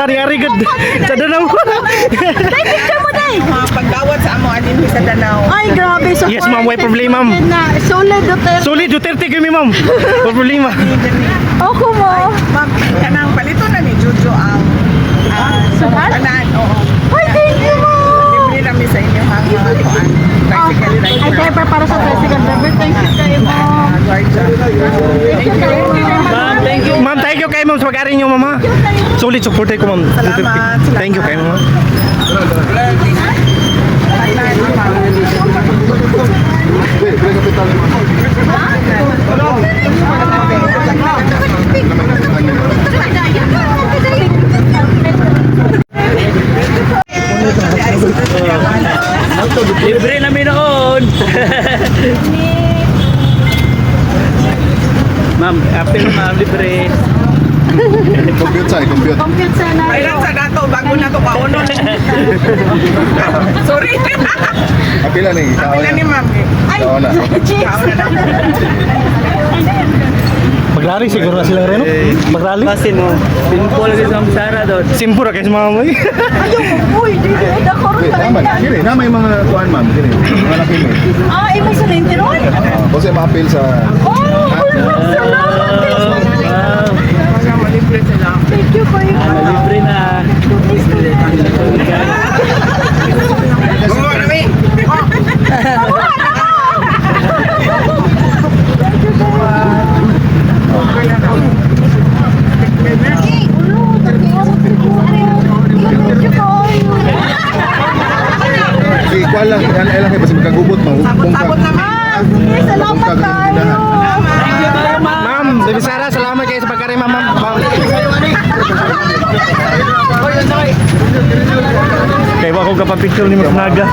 para ni Arigod. Sa Danau. Tay, picture mo, Tay. Mga pagdawat sa amo adin sa Danau. Ay, grabe. Support. Yes, ma'am, why problema, ma'am? Solid, Duterte. Solid Duterte kami, ma'am. Wala problema. Ako mo. Ma'am, kanang palito na ni Jojo ang Sukat? kanan. Oo. Ay, thank you, Mom. Libre namin sa inyo ang kuan. Bicycle Ay, rider. driver para sa tricycle driver. Thank you kayo, Mom. Georgia. Thank you kayo. Ma'am, thank you. Ma'am, thank you kay ma'am sa pag-ari niyo, mama. Solid support ko, ma'am. Salamat. Thank you kay ma'am. Libre namin noon. Ma'am, apel ma'am, libre. Compute sa compute. Compute sana. Kailan sa dato bago na to paunon. Sorry. Apila ni, ikaw Kapila ni na. ma'am. Ay, Ikaw na. cheers. Kao na na. Magrally siguro na sila rin, no? Magrally. Pasin mo. Pinpol ka sa Sara doon. Simpura kay sa mama. Ayaw, uy, di ako rin Wait, naman. Kini, na may mga kuan ma'am. Kini, mga nakimi. Ah, ibig sa Nintiron? Kasi ma-appeal sa... Oh, salamat. Mga malibre sila. Thank you for your Libre na. Gumawa na mi. Si kuan lang, yan lang kayo. Basta magkagubot mo. Sabot-sabot na mi. Ah, sige, salamat tayo. Ma'am, Baby Sara, salamat kayo sa pag-ari, ma'am. Ma'am. Kaya ako kapag picture ni Mas Naga.